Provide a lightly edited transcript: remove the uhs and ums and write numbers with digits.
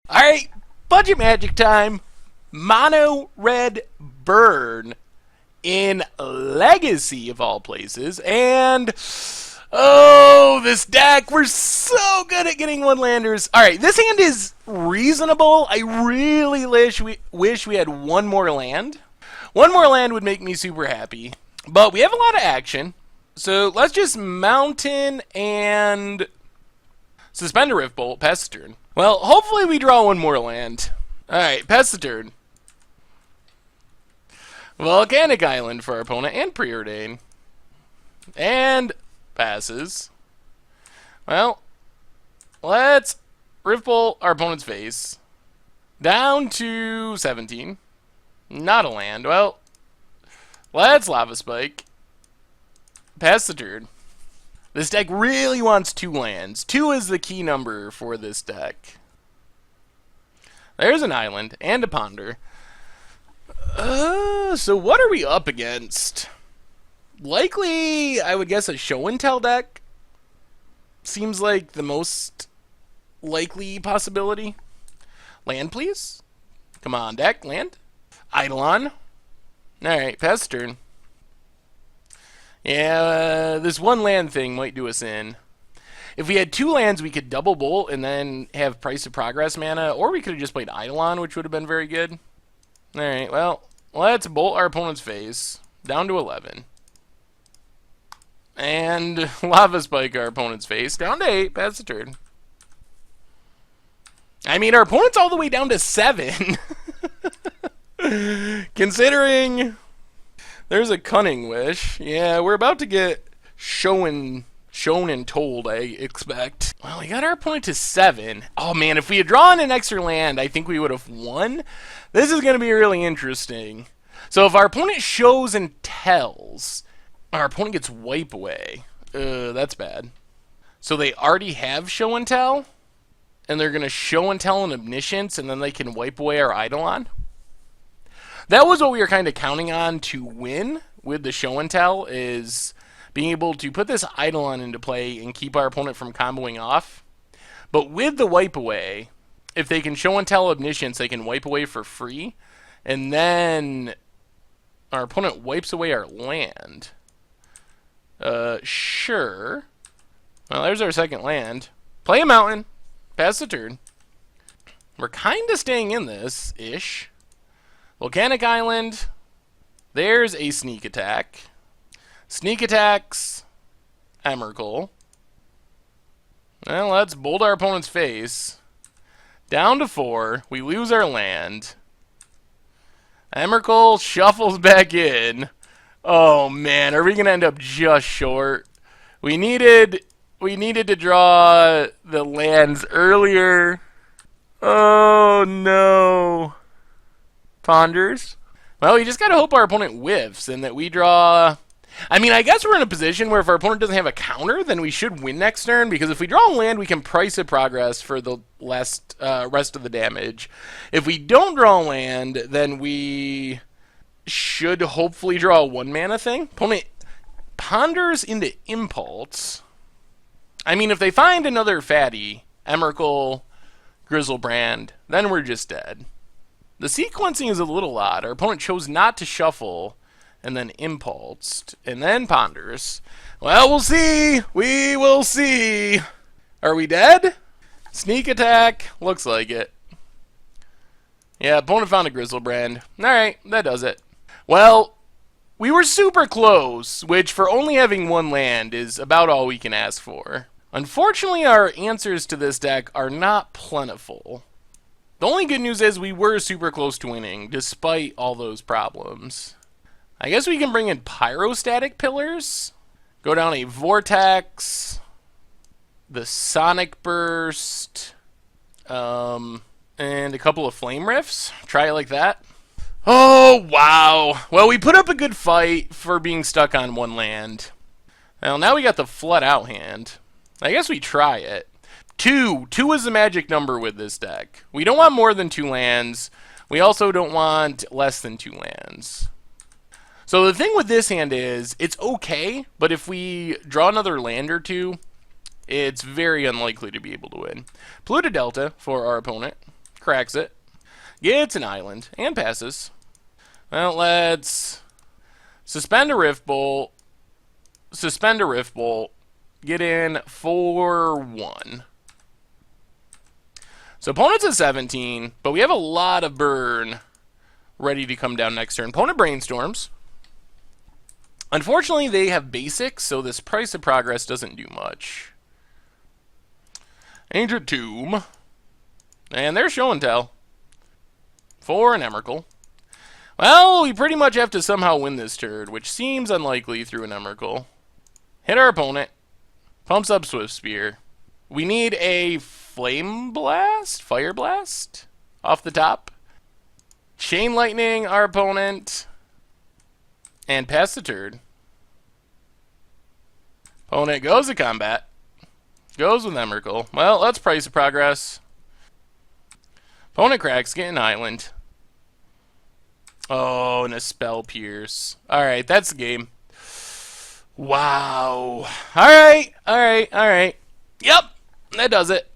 Alright, budget magic time. Mono red burn in Legacy of all places. And oh, this deck, we're so good at getting one landers. Alright, this hand is reasonable. I really wish we had one more land. One more land would make me super happy. But we have a lot of action. So let's just Mountain and suspend a Rift Bolt, pass the turn. Well, hopefully we draw one more land. Alright, pass the turn. Volcanic Island for our opponent and Preordain. And passes. Well, let's Rift Bolt our opponent's face. Down to 17. Not a land. Well, let's Lava Spike. Pass the turn. This deck really wants 2 lands. 2 is the key number for this deck. There's an island and a ponder. So what are we up against? Likely, I would guess a show and tell deck. Seems like the most likely possibility. Land, please. Come on, deck. Land. Eidolon. Alright, pass turn. Yeah, this one land thing might do us in. If we had 2 lands, we could double bolt and then have Price of Progress mana, or we could have just played Eidolon, which would have been very good. Alright, well, let's bolt our opponent's face down to 11. And Lava Spike our opponent's face down to 8, pass the turn. I mean, our opponent's all the way down to 7. Considering there's a Cunning Wish. Yeah, we're about to get shown and told, I expect. Well, we got our opponent to 7. Oh man, if we had drawn an extra land, I think we would have won. This is going to be really interesting. So if our opponent shows and tells, our opponent gets wipe away. That's bad. So they already have show and tell, and they're going to show and tell an Omniscience, and then they can wipe away our Eidolon. That was what we were kind of counting on to win with the show and tell, is being able to put this Eidolon into play and keep our opponent from comboing off. But with the wipe away, if they can show and tell Omniscience, they can wipe away for free, and then our opponent wipes away our land. Sure. Well, there's our second land. Play a mountain. Pass the turn. We're kind of staying in this-ish. Volcanic Island. There's a sneak attack. Sneak attacks Emrakul. Well, let's bolt our opponent's face. Down to 4. We lose our land. Emrakul shuffles back in. Oh man, are we gonna end up just short? We needed to draw the lands earlier. Oh no. Ponders. Well, we just gotta hope our opponent whiffs and that we draw. I mean, I guess we're in a position where if our opponent doesn't have a counter, then we should win next turn, because if we draw a land, we can Price of Progress for the rest of the damage. If we don't draw a land, then we should hopefully draw a 1-mana thing. Opponent ponders into Impulse. I mean, if they find another fatty, Emrakul, Grizzlebrand, then we're just dead. The sequencing is a little odd. Our opponent chose not to shuffle, and then impulsed, and then ponders. Well, we'll see. We will see. Are we dead? Sneak attack. Looks like it. Yeah, opponent found a Grizzlebrand. Alright, that does it. Well, we were super close, which for only having 1 land is about all we can ask for. Unfortunately, our answers to this deck are not plentiful. The only good news is we were super close to winning, despite all those problems. I guess we can bring in Pyrostatic Pillars, go down a Vortex, the Sonic Burst, and a couple of Flame Rifts. Try it like that. Oh, wow. Well, we put up a good fight for being stuck on 1 land. Well, now we got the Flood Out hand. I guess we try it. 2. 2 is the magic number with this deck. We don't want more than 2 lands. We also don't want less than 2 lands. So the thing with this hand is, it's okay, but if we draw another land or 2, it's very unlikely to be able to win. Polluted Delta for our opponent. Cracks it. Gets an island. And passes. Well, let's suspend a Rift Bolt. Suspend a Rift Bolt. Get in for 1. So opponent's at 17, but we have a lot of burn ready to come down next turn. Opponent brainstorms. Unfortunately, they have basics, so this Price of Progress doesn't do much. Ancient Tomb. And there's Show and Tell. For an Emrakul. Well, we pretty much have to somehow win this turn, which seems unlikely through an Emrakul. Hit our opponent. Pumps up Swift Spear. We need a Flame Blast? Fire Blast? Off the top. Chain Lightning our opponent. And pass the turn. Opponent goes to combat. Goes with Emrakul. Well, let's Price of Progress. Opponent cracks, get an island. Oh, and a Spell Pierce. Alright, that's the game. Wow. Alright. Yep, that does it.